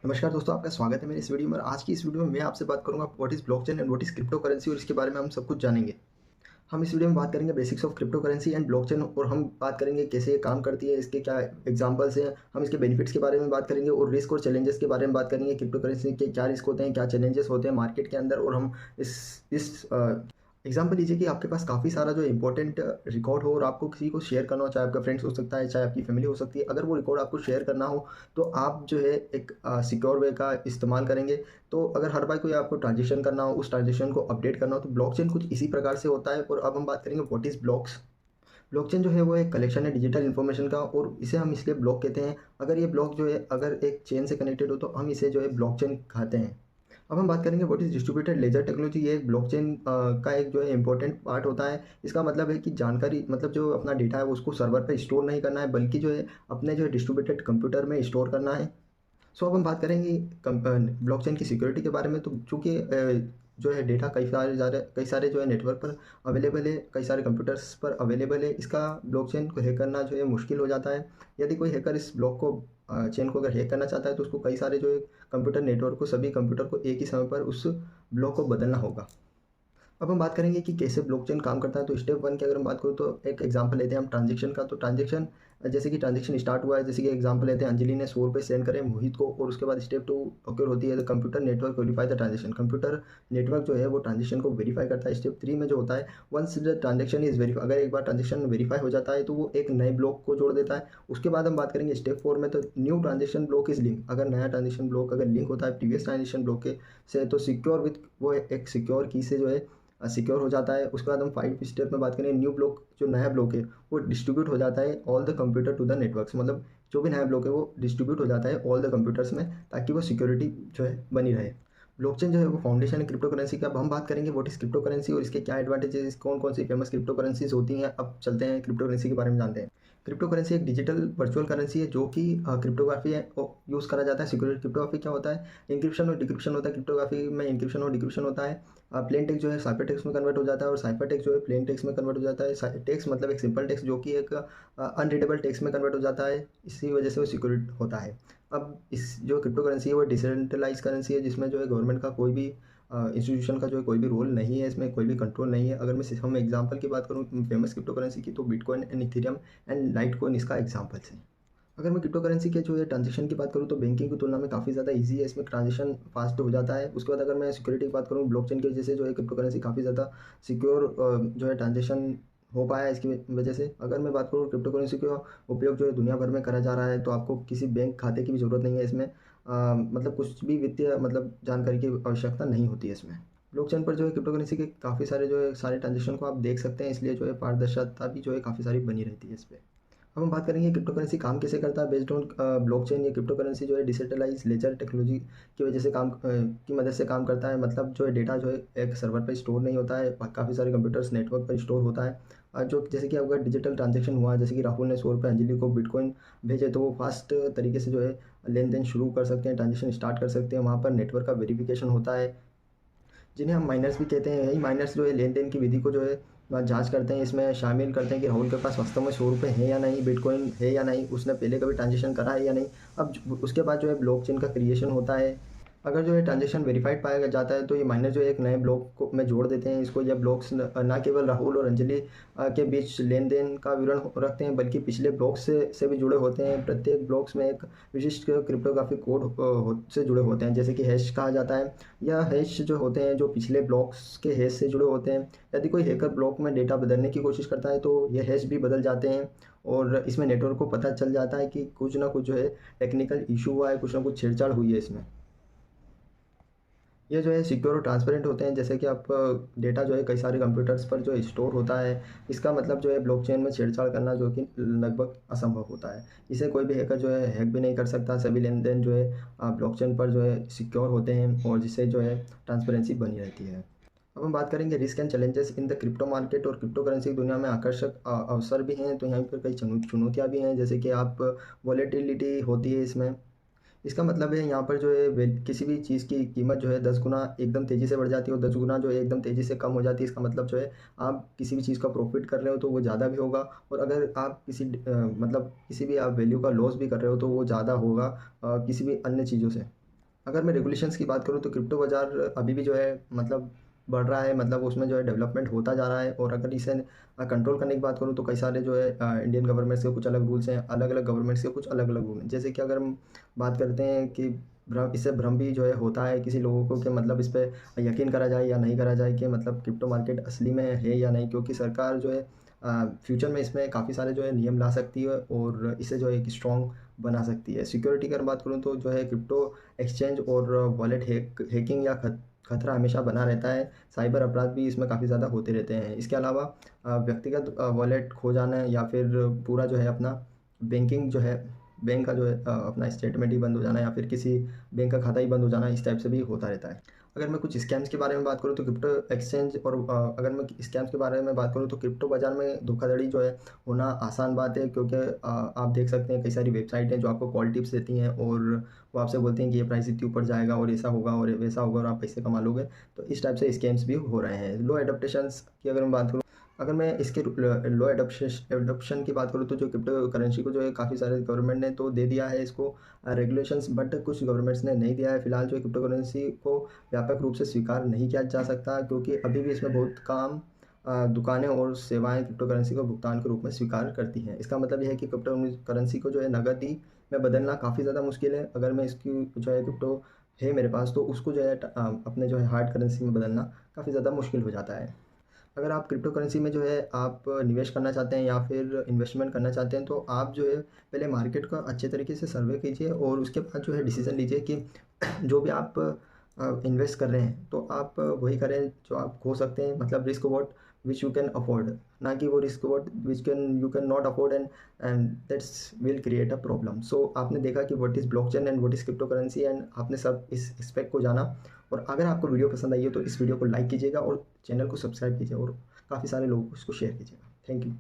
नमस्कार दोस्तों, आपका स्वागत है मेरी इस वीडियो में। और आज की इस वीडियो में मैं आपसे बात करूंगा what is blockchain and what is crypto currency, और इसके बारे में हम सब कुछ जानेंगे। हम इस वीडियो में बात करेंगे basics of crypto currency and blockchain, और हम बात करेंगे कैसे ये काम करती है, इसके क्या एग्जांपल्स हैं, हम इसके बेनिफिट्स के बारे में बात करेंगे और रिस्क और चैलेंजेस के बारे में बात करेंगे। क्रिप्टो करेंसी के क्या रिस्क होते हैं, क्या चैलेंजेस होते हैं मार्केट के अंदर। और हम इस एग्जाम्पल लीजिए कि आपके पास काफ़ी सारा जो इंपॉर्टेंट रिकॉर्ड हो और आपको किसी को शेयर करना हो, चाहे आपका फ्रेंड्स हो सकता है, चाहे आपकी फैमिली हो सकती है। अगर वो रिकॉर्ड आपको शेयर करना हो तो आप जो है एक सिक्योर वे का इस्तेमाल करेंगे। तो अगर हर बार कोई आपको ट्रांजेक्शन करना हो, उस ट्रांजेक्शन को अपडेट करना हो, तो ब्लॉकचेन कुछ इसी प्रकार से होता है। और अब हम बात करेंगे व्हाट इज़ ब्लॉक्स। ब्लॉकचेन जो है वो एक कलेक्शन है डिजिटल इन्फॉर्मेशन का, और इसे हम इसलिए ब्लॉक कहते हैं। अगर ये ब्लॉक जो है अगर एक चेन से कनेक्टेड हो तो हम इसे जो है ब्लॉकचेन कहते हैं। अब हम बात करेंगे what is distributed laser technology. ये एक ब्लॉकचेन का एक जो है इंपॉर्टेंट पार्ट होता है। इसका मतलब है कि जानकारी, मतलब जो अपना डेटा है उसको सर्वर पे स्टोर नहीं करना है, बल्कि जो है अपने जो है डिस्ट्रीब्यूटेड कंप्यूटर में स्टोर करना है। सो अब हम बात करेंगे ब्लॉकचेन की सिक्योरिटी के बारे में। तो चूँकि जो है डेटा कई सारे जो है नेटवर्क पर अवेलेबल है, कई सारे कंप्यूटर्स पर अवेलेबल है, इसका ब्लॉकचेन को हैक करना जो है मुश्किल हो जाता है। यदि कोई हैकर इस ब्लॉक को चेन को अगर हैक करना चाहता है तो उसको कई सारे जो है कंप्यूटर नेटवर्क को, सभी कंप्यूटर को एक ही समय पर उस ब्लॉक को बदलना होगा। अब हम बात करेंगे कि कैसे ब्लॉकचेन काम करता है। तो स्टेप वन की अगर हम बात करूँ तो एक एग्जांपल लेते हैं हम ट्रांजेक्शन का। तो ट्रांजेक्शन, जैसे कि ट्रांजेक्शन स्टार्ट हुआ है, जैसे कि एग्जांपल लेते हैं अंजलि ने 100 रुपये सेंड करे मोहित को, और उसके बाद स्टेप टू ओकर होती है the computer network verify the transaction. Computer network जो है वो ट्रांजेक्शन को वेरीफाई करता है। स्टेप थ्री में जो होता है, once the transaction is verify, अगर एक बार ट्रांजेक्शन वेरीफाई हो जाता है तो वो एक नए ब्लॉक को जोड़ देता है। उसके बाद हम बात करेंगे स्टेप फोर में, तो new transaction block is link. अगर नया ट्रांजेक्शन ब्लॉक अगर लिंक होता है प्रीवियस ट्रांजेक्शन ब्लॉक के से, तो सिक्योर विथ वो एक सिक्योर की से जो है सिक्योर हो जाता है। उसके बाद हम 5 स्टेप में बात करें, न्यू ब्लॉक, जो नया ब्लॉक है वो डिस्ट्रीब्यूट हो जाता है all the computer to the networks. मतलब जो भी नया ब्लॉक है वो डिस्ट्रीब्यूट हो जाता है ऑल द कंप्यूटर्स में, ताकि वो सिक्योरिटी जो है बनी रहे। ब्लॉकचेन जो है वो फाउंडेशन है क्रिप्टो करेंसी का। अब हम बात करेंगे व्हाट इज क्रिप्टो करेंसी और इसके क्या एडवांटेजेस, कौन कौन सी फेमस क्रिप्टो करेंसीज होती हैं। अब चलते हैं क्रिप्टो करेंसी के बारे में जानते हैं। क्रिप्टो करेंसी एक डिजिटल वर्चुअल करेंसी है जो कि क्रिप्टोग्राफी है यूज़ करा जाता है। सिक्योरिटी क्रिप्टोग्राफी क्या होता है, इंक्रिप्शन और डिक्रिप्शन होता है। क्रिप्टोग्राफी में इंक्रिप्शन और डिक्रिप्शन होता है। प्लेन टेक्स्ट जो है साइफर टेक्स्ट में कन्वर्ट हो जाता है, और साइफर टेक्स्ट जो है प्लेन टेक्स्ट में कन्वर्ट हो जाता है। टेक्स्ट मतलब एक सिंपल टेक्स्ट जो कि एक अनरीडेबल टेक्स्ट में कन्वर्ट हो जाता है। इसी वजह से वो सिक्योर होता है। अब इस जो क्रिप्टो करेंसी है वो डिसेंट्रलाइज करेंसी है, जिसमें जो है गवर्नमेंट का कोई भी इंस्टीट्यूशन का जो है कोई भी रोल नहीं है, इसमें कोई भी कंट्रोल नहीं है। अगर मैं हम एग्जांपल की बात करूँ फेमस क्रिप्टो करेंसी की, तो bitcoin and Ethereum and Litecoin इसका एग्जांपल्स हैं। अगर मैं क्रिप्टो करेंसी के जो है ट्रांजेक्शन की बात करूँ तो बैंकिंग की तुलना में काफ़ी ज़्यादा ईजी है, इसमें ट्रांजेक्शन फास्ट हो जाता है। उसके बाद अगर मैं सिक्योरिटी की बात करूँ, ब्लॉकचेन की वजह से जो है क्रिप्टो करेंसी काफ़ी ज़्यादा सिक्योर जो है ट्रांजेक्शन हो पाया है इसकी वजह से। अगर मैं बात करूँ क्रिप्टो करेंसी का उपयोग जो है दुनिया भर में करा जा रहा है, तो आपको किसी बैंक खाते की भी ज़रूरत नहीं है इसमें। मतलब कुछ भी वित्तीय मतलब जानकारी की आवश्यकता नहीं होती है इसमें। ब्लॉकचेन पर जो है क्रिप्टो करेंसी के काफ़ी सारे जो है सारे ट्रांजेक्शन को आप देख सकते हैं, इसलिए जो है पारदर्शिता भी जो है काफ़ी सारी बनी रहती है इस पर। अब हम बात करेंगे क्रिप्टो करेंसी काम कैसे करता है। बेस्ड ऑन ब्लॉकचेन, ये क्रिप्टो करेंसी जो है डिसेंट्रलाइज लेजर टेक्नोलॉजी की वजह से की मदद से काम करता है। मतलब जो है डेटा जो है एक सर्वर पर स्टोर नहीं होता है, काफ़ी सारे कंप्यूटर्स नेटवर्क पर स्टोर होता है। जो जैसे कि अगर डिजिटल ट्रांजेक्शन हुआ, जैसे कि राहुल ने 100 रुपये अंजलि को बिटकॉइन भेजे, तो वो फास्ट तरीके से जो है लेन देन शुरू कर सकते हैं, ट्रांजेक्शन स्टार्ट कर सकते हैं। वहाँ पर नेटवर्क का वेरिफिकेशन होता है, जिन्हें हम माइनर्स भी कहते हैं। यही माइनर्स जो है लेन देन की विधि को जो है जांच करते हैं, इसमें शामिल करते हैं कि राहुल के पास वास्तव में 100 रुपये हैं या नहीं, बिटकॉइन है या नहीं, उसने पहले कभी ट्रांजेक्शन करा है या नहीं। अब उसके बाद जो है ब्लॉकचेन का क्रिएशन होता है। अगर जो है ट्रांजेक्शन वेरीफाइड पाया जाता है तो ये माइनर जो है एक नए ब्लॉक को में जोड़ देते हैं इसको। यह ब्लॉक्स ना केवल राहुल और अंजलि के बीच लेन देन का विवरण रखते हैं, बल्कि पिछले ब्लॉक्स से भी जुड़े होते हैं। प्रत्येक ब्लॉक्स में एक विशिष्ट क्रिप्टोग्राफिक कोड से जुड़े होते हैं, जैसे कि हैश कहा जाता है। यह हैश जो होते हैं जो पिछले ब्लॉक्स के हैश से जुड़े होते हैं। यदि कोई हैकर ब्लॉक में डेटा बदलने की कोशिश करता है तो यह हैश भी बदल जाते हैं, और इसमें नेटवर्क को पता चल जाता है कि कुछ ना कुछ जो है टेक्निकल इशू हुआ है, कुछ ना कुछ छेड़छाड़ हुई है इसमें। ये जो है सिक्योर और ट्रांसपेरेंट होते हैं, जैसे कि आप डेटा जो है कई सारे कंप्यूटर्स पर जो स्टोर होता है। इसका मतलब जो है ब्लॉकचेन में छेड़छाड़ करना जो कि लगभग असंभव होता है। इसे कोई भी हैकर जो है हैक भी नहीं कर सकता। सभी लेन देन जो है ब्लॉकचेन पर जो है सिक्योर होते हैं, और जिससे जो है ट्रांसपेरेंसी बनी रहती है। अब हम बात करेंगे risk and challenges in the crypto market. और क्रिप्टो करेंसी की दुनिया में आकर्षक अवसर भी हैं, तो यहाँ पर कई चुनौतियाँ भी हैं, जैसे कि आप वॉलेटिलिटी होती है इसमें। इसका मतलब है यहाँ पर जो है किसी भी चीज़ की कीमत जो है 10 गुना एकदम तेज़ी से बढ़ जाती है, और 10 गुना जो है एकदम तेज़ी से कम हो जाती है। इसका मतलब जो है आप किसी भी चीज़ का प्रॉफिट कर रहे हो तो वो ज़्यादा भी होगा, और अगर आप मतलब किसी भी आप वैल्यू का लॉस भी कर रहे हो तो वो ज़्यादा होगा किसी भी अन्य चीज़ों से। अगर मैं रेगुलेशंस की बात करूँ तो क्रिप्टो बाज़ार अभी भी जो है मतलब बढ़ रहा है, मतलब उसमें जो है डेवलपमेंट होता जा रहा है। और अगर इसे कंट्रोल करने की बात करूँ तो कई सारे जो है इंडियन गवर्नमेंट्स के कुछ अलग रूल्स हैं, अलग अलग गवर्नमेंट्स के कुछ अलग अलग रूल हैं। जैसे कि अगर हम बात करते हैं कि इससे भ्रम भी जो है होता है किसी लोगों को कि मतलब इस पे यकीन करा जाए या नहीं करा जाए कि मतलब क्रिप्टो मार्केट असली में है या नहीं, क्योंकि सरकार जो है फ्यूचर में इसमें काफ़ी सारे जो है नियम ला सकती है और इसे जो है एक स्ट्रॉन्ग बना सकती है। सिक्योरिटी की अगर बात करूँ तो जो है क्रिप्टो एक्सचेंज और वॉलेट हैकिंग या खतरा हमेशा बना रहता है। साइबर अपराध भी इसमें काफ़ी ज़्यादा होते रहते हैं। इसके अलावा व्यक्तिगत वॉलेट खो जाना या फिर पूरा जो है अपना बैंकिंग जो है बैंक का जो है अपना स्टेटमेंट ही बंद हो जाना या फिर किसी बैंक का खाता ही बंद हो जाना, इस टाइप से भी होता रहता है। अगर मैं कुछ स्कैम्स के बारे में बात करूँ तो क्रिप्टो एक्सचेंज और अगर मैं स्कैम्स के बारे में बात करूँ तो क्रिप्टो बाज़ार में धोखाधड़ी जो है होना आसान बात है, क्योंकि आप देख सकते हैं कई सारी वेबसाइट हैं जो आपको कॉल टिप्स देती हैं और वो आपसे बोलते हैं कि ये प्राइस इतनी ऊपर जाएगा और ऐसा होगा और वैसा होगा और आप पैसे कमा लोगे। तो इस टाइप से स्कैम्स भी हो रहे हैं। लो एडेप्टेशंस की अगर मैं बात करूँ, अगर मैं इसके लो एडॉप्शन की बात करूँ तो जो क्रिप्टो करेंसी को जो है काफ़ी सारे गवर्नमेंट ने तो दे दिया है इसको रेगुलेशंस, बट कुछ गवर्नमेंट्स ने नहीं दिया है। फिलहाल जो है क्रिप्टो करेंसी को व्यापक रूप से स्वीकार नहीं किया जा सकता, क्योंकि अभी भी इसमें बहुत काम दुकानें और सेवाएं क्रिप्टो करेंसी को भुगतान के रूप में स्वीकार करती हैं। इसका मतलब यह है कि क्रिप्टो करेंसी को जो है नगदी में बदलना काफ़ी ज़्यादा मुश्किल है। अगर मैं इसकी जो है क्रिप्टो है मेरे पास तो उसको जो है अपने जो है हार्ड करेंसी में बदलना काफ़ी ज़्यादा मुश्किल हो जाता है। अगर आप क्रिप्टो करेंसी में जो है आप निवेश करना चाहते हैं या फिर इन्वेस्टमेंट करना चाहते हैं तो आप जो है पहले मार्केट का अच्छे तरीके से सर्वे कीजिए और उसके बाद जो है डिसीजन लीजिए कि जो भी आप इन्वेस्ट कर रहे हैं तो आप वही करें जो आप खो सकते हैं, मतलब risk what which you can afford, ना कि वो risk what which can you can not afford and that's will create a problem. So आपने देखा कि what is blockchain and what is crypto currency and आपने सब इस एस्पेक्ट को जाना। और अगर आपको वीडियो पसंद आई हो तो इस वीडियो को लाइक कीजिएगा और चैनल को सब्सक्राइब कीजिए और काफ़ी सारे लोगों को इसको शेयर कीजिएगा। Thank you.